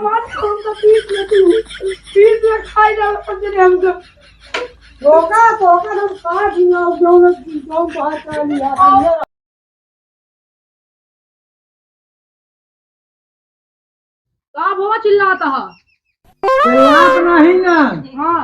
हमारे काम का पीस ले खाई जा पंजरे हमको धोखा धोखा हम खा दिया जो बाहर कर लिया का वो चिल्लाता है चिल्लात नहीं ना। हाँ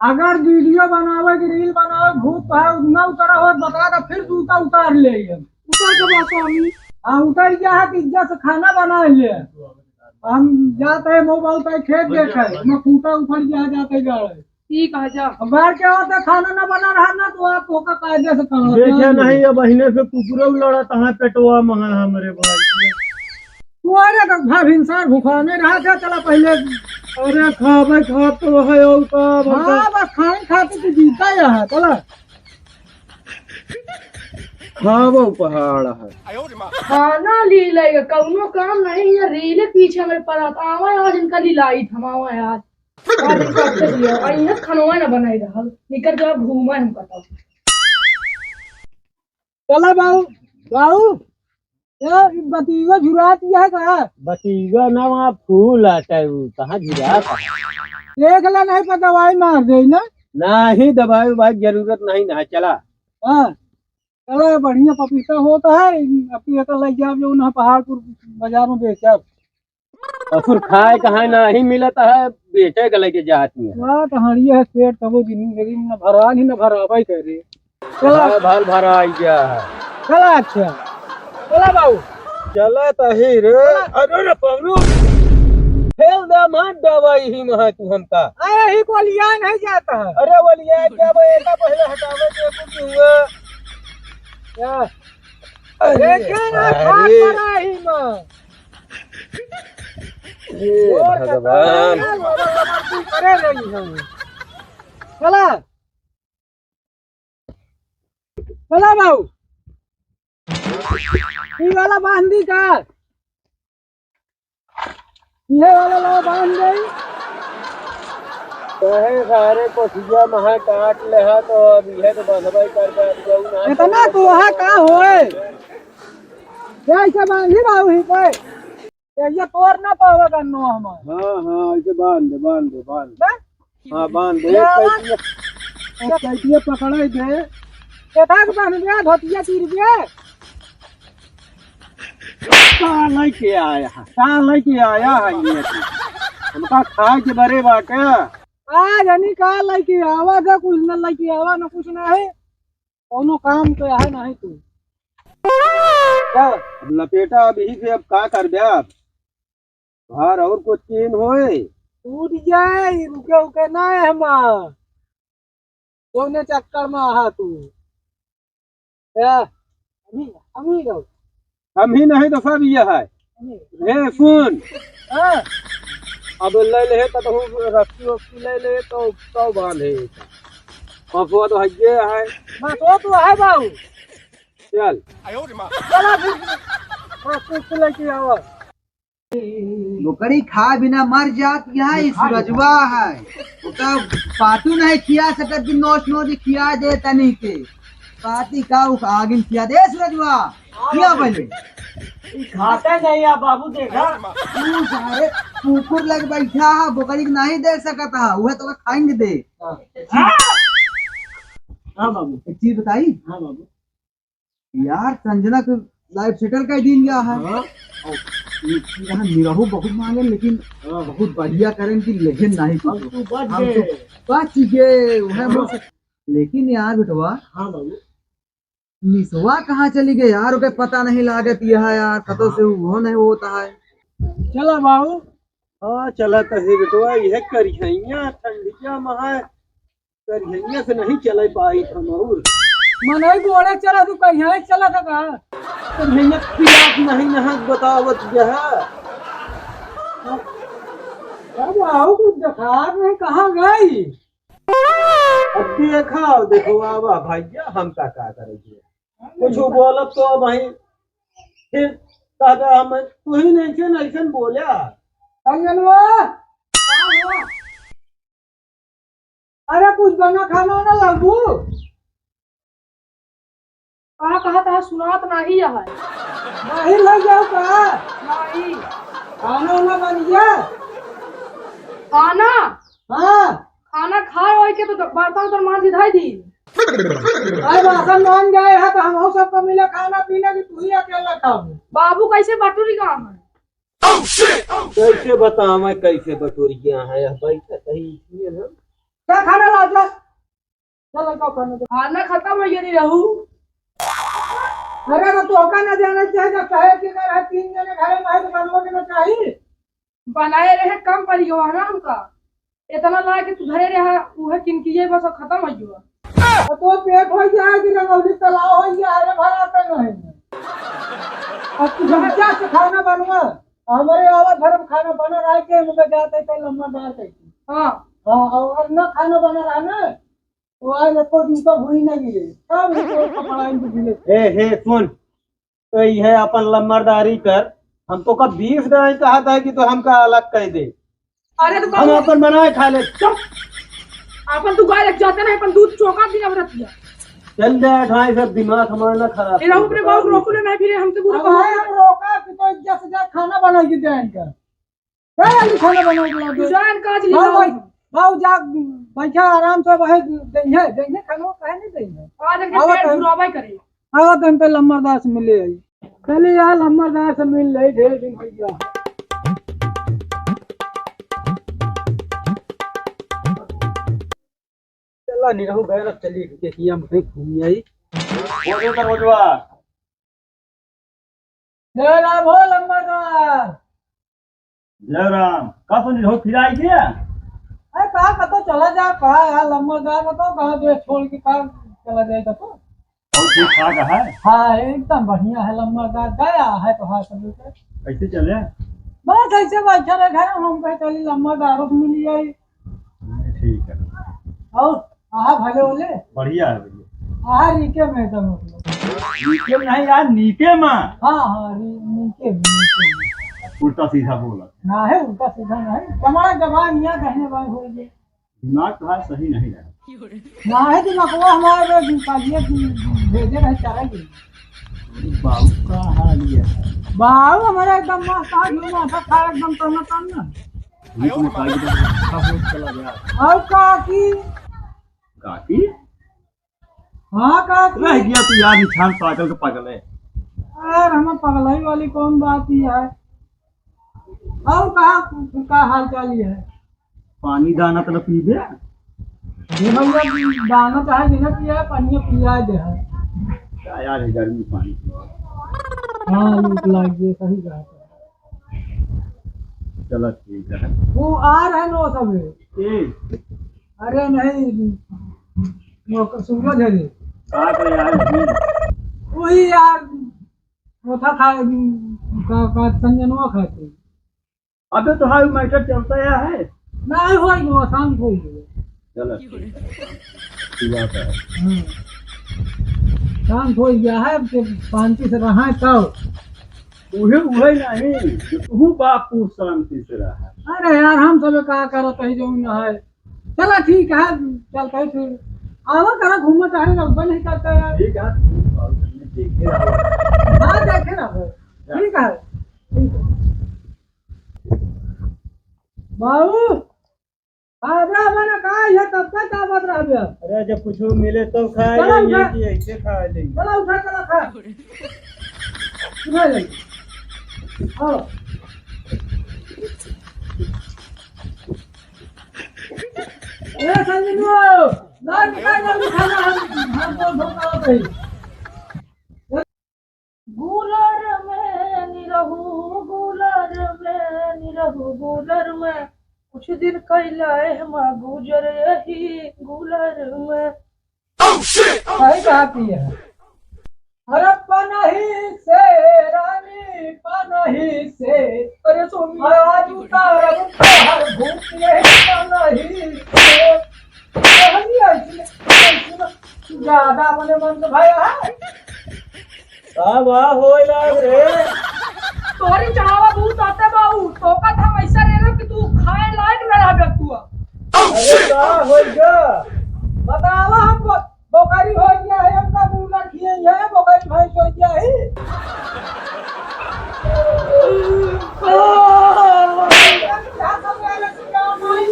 अगर वीडियो बनावे की रील बनावे भूत है ना उतरा हो बता दो फिर जूता उतार ले ऊपर के बात स्वामी हम उतर गया है कि इज्जत से खाना बना लिए हम जाते हैं मोबाइल पे खेत देखे मैं फूटा उखड़ गया जाते जा रहे ठीक है जा घर के होते खाना ना बना रहा ना तो आप होकर कायदे से कहा देखे नहीं ये बहिने से कुकुरे लड़ा तहाँ पेटवा महा हमारे भाई तू अरे घर इंसान भूखाने रहा था चला पहले अरे खावे खा तो है और का हाँ बस खाने खाते तो जीता ही है चला खावो पहाड़ है खाना ली लेगा कौनो काम नहीं है रीले पीछे मेरे पर आता आवा आज इनका लीलाई थमावा यार आज इनका अच्छे लिया और इन्हें खनवा ना बनाई रहा निकल जा घूमा हम बताओ चला बाबू बाबू ये बतीगा झुराती है का बतीगा ना वहाँ फूल आता है कहाँ झुरा देख ले नहीं पर दवाई मार दे ना नहीं दवाई उवाई जरूरत नहीं ना चला हाँ चलो बढ़िया पपीता होता है अपनी अकल लग जाए जो ना पहाड़पुर बाजार में बेचा असुर खाए कहाँ नहीं मिलता है बेचे के लेके जाती है वाह कहानी है पेट कबो जिंदगी में न भरा नहीं न भरावा ही कर रही चला भाल भरा आई गया है चला अच्छा चला बाबू चला तही रे अरे रे पगलू फेल दे मार दवाई ही महा तू हमका अरे ही को लिया नहीं जाता है अरे बोलिए क्या भाई ऐसा पहले हटावे के कुछ हुआ क्या अरे क्या ना खाट पड़ा ही में भगवान करे रही हम चला चला बाबू ये वाला बांधी का ये वाला लो बांध गई कहे सारे कोठिया महा काट ले हा तो अब यह तो बंधवाई कर जाऊ ना इतना तो वहाँ का होए कैसे बांधी बाबू ही पे ये तोड़ ना पावे गन्नो हमार हाँ हाँ ऐसे बांध दे हाँ बांध दे कैसे पकड़े थे केथा के बांध दिया धोतिया तीर दिया कहाँ लेके आया है ये हमका खाए के बरे बाटे आज हनी का लेके आवा का कुछ न लेके आवा न कुछ ना है कोनो काम तो है नहीं तू क्या लपेटा अभी से अब का कर दे आप बाहर और कुछ चीन होए टूट जाए रुके उके ना है हमार सोने चक्कर में आहा तू क्या अमी रहो हम ही नहीं तो सब ये है हे सुन हाँ अब ले ले तो रस्सी ले ले तो बांधे अफवा तो हजे है बस वो तो है बाबू चल चला फिर लेके आवा बकरी खा बिना मर जात यहाँ सूरजवा है तो पातू नहीं खिया सकत कि नोच नोच खिया दे तनी के पाती का आगिन खिया दे सूरजवा किया पहले खाता नहीं है बाबू देखा तू सारे कुकुर लग बैठा है बकरी के नहीं दे सकत है वह तो खाएंगे दे हाँ बाबू एक चीज बताई हाँ बाबू यार संजना के लाइफ सेटल कर दिन गया है यहाँ निरहू बहुत मांगे लेकिन बहुत बढ़िया करें कि लेकिन नहीं तू बच गए बच गए वह लेकिन यार बेटवा हाँ बाबू निसवा कहाँ चली गई यार उके पता नहीं लागत यह यार कतो से वो नहीं होता है चला बाबू हाँ चला तही बेटवा यह करिया ठंडिया महा करिया से नहीं चल पाई हम और मनई बोले चला तू कहीं चला था का करिया खिलाफ नहीं नहा बतावत यह अब आओ कुछ दिखा नहीं कहाँ गई अब देखो आवा भैया हम का करेंगे कुछ बोलब तो भाई फिर कहता हम तू ही नहीं ऐसा बोला अंगनवा अरे कुछ बना खाना ना लागू कहा था सुनात नहीं है नहीं लग जाओ का नहीं खाना ना बन गया खाना हाँ खाना खाए वाए के तो बर्तन तो मां दिखाई दी। अरे बासन मान गए है तो हम सबको मिले खाना पीना कि तू ही अकेला खाओगे। बाबू कैसे बटूरी काम है? कैसे बताऊं मैं कैसे बटोरिया है बैठा सही इसलिए ना। क्या खाना ला जा चल लड़का खाने दे। खाना खत्म है ये नहीं रहू। अरे तो तोका न देना चाहिए जब कहे कि अगर है 3 जने घरे में है तो बनवा के ना चाहिए। बनाए रहे कम परिवार ना हमका इतना ला के तू घरे रहा उहे किनकिए बस अब खत्म हो गया। तो पेट हो जाए कि रंगौली तलाव हो जाए अरे भरा पे नहीं अब तू क्या से खाना बनवा हमारे आवाज धर्म खाना बना रहा है के मुझे जाते थे लम्बा दार कहती। हां हाँ और न खाना बना रहा ना तो आज को दिन तो हुई नहीं है सब तो पकड़ाई दिले। हे सुन तो ये अपन लम्बरदारी कर हमको कब 20 नहीं कहा था कि तो हमका अलग कह दे। अरे तो हम अपन बनाए खा ले चुप अपन तू गाय लग जाते ना अपन दूध चौका दिया बरतिया चल जाए ढाई सब दिमाग हमारा ना खराब फिर हम अपने बाबू रोक ले नहीं फिर हमसे पूरा अब आए हम रोका कि तो इज्जत से जा खाना बना के दें इनका क्या वाली खाना बना के दे जान काज ली हाँ भाई बाबू जा बैठा आराम से वह देंगे खाना कहे नहीं देंगे आज के पेट भुराबाई करे। आवा तो पे लम्बरदार से मिले आई चलिए यार लम्बरदार से मिल रही ढेर दिन हो गया। चला नहीं रहूं गए चलिए देखिए हम कहीं घूम आई बोले तो बोलवा जय राम हो लम्बरदार। जय राम का सुन हो फिर आई गया अरे कहा कतो चला जा कहा यार लम्बरदार बताओ कहा जो छोड़ के कहा चला जाएगा तो और ठीक ठाक है हाँ एकदम बढ़िया है लम्बरदार गया है तो हाँ सब कैसे चले बस ऐसे बैठा रहे घर हम कहे चली लम्बरदारों से मिली आई ठीक है और आहा भले बोले बढ़िया है भैया आहा रीके में एकदम नीचे नहीं यार नीचे माँ हाँ हाँ नीचे उल्टा सीधा बोला ना है उल्टा सीधा नहीं कमरा जबान या कहने वाले हो गए दिमाग तुम्हारा सही नहीं है ना है तो नकवा हमारे कालिए भेजे रहे चलेगी बाबू का हाल ये है बाबू हमारा एकदम मस्त आज माथा खा एकदम टना टना चला गया और काकी काकी हाँ काकी रह गया तू यार निशान पागल का पागल है यार हमें पगलाई वाली कौन बात ही है और कहा का हाल चाल ये है पानी दाना तो पी दे ये भैया दाना चाहे बिना पिया पानी पिया दे है क्या यार है गर्मी पानी हाँ लूट लाग गई सही बात है चलो ठीक है वो आ रहे नो सब अरे नहीं वो सूरज है रे का करे यार वही यार वो था खा का संजनवा खाते अबे तो हाई मैटर चलता है नहीं हो गई वो शांत हो गई चलो ठीक है हाँ शांत हो गया है अब जब शांति से रहा है तब उहे नहीं तू बापू शांति से रहा अरे यार हम सब कहा करो कहीं जो न है चलो ठीक है चलते हैं फिर आवा करा घूमना चाहे लगभग नहीं करते यार ठीक है देखे रहो हाँ देखे ना ठीक है बाबू अरे मैंने कहा ये तब तक क्या बात रहा भैया अरे जब कुछ मिले तो खाए चलो ये उठा। कि ऐसे खा लेंगे चलो उठा चलो खा उठा ले आओ ए संजू ना निकाल ना खाना हम तो भूखा हो गई गुलर में निरहू गुलर में कुछ दिन कैला हम गुजर यही गुलर में सही कहा है अरे पनही से रानी पनही से अरे सुन आज उतार हर भूखे पनही से ज्यादा मने मन भाई है अब हो लाग रे तोरी चढ़ावा बहुत आते बाबू टोका था वैसा रे कि तू खाए लायक न रहा तू अरे का हो गया बतावा हम बोकारी हो गया है हमका मुंह रखिए है बोकारी भाई हो गया है क्या सब वाले क्या नहीं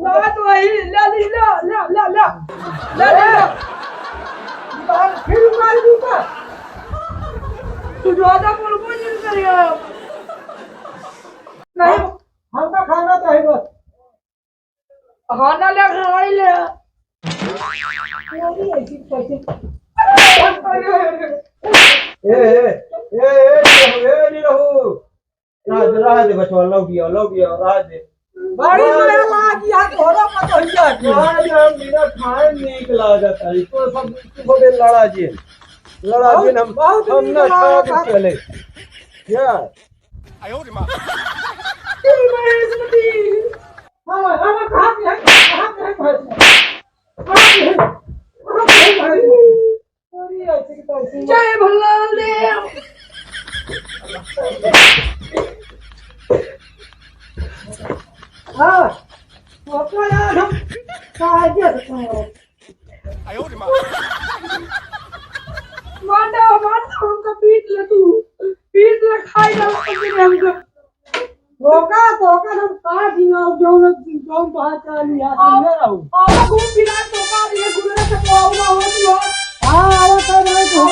बात वही ला ली ला ला ला ला ला ला फिर मार दूंगा। तू ज्यादा बोल नहीं करियो नहीं हमका खाना चाहिए बस। खाना ले खाई ले ऐसी कैसे नहीं रहू राह दे बचवा लौ गया राह दे बड़ी माया लागी हाथ घोड़ा मत हो जा। आज हम बिना खाए नीक लागत है तो सब को बे लड़ा जी हम ना खा के चले यार हम कहां पे है अरे ऐसे कैसे जय भगवान देव हां ओका यार हम काहे करते मांडा हमका पीट ले तू पीट ले खाई ना हमको ओका हम का दियो जो बात चली यार समझ रहा हूं। घूम फिरा तो का दिए गुजरे से तो ना हो हां अरे तो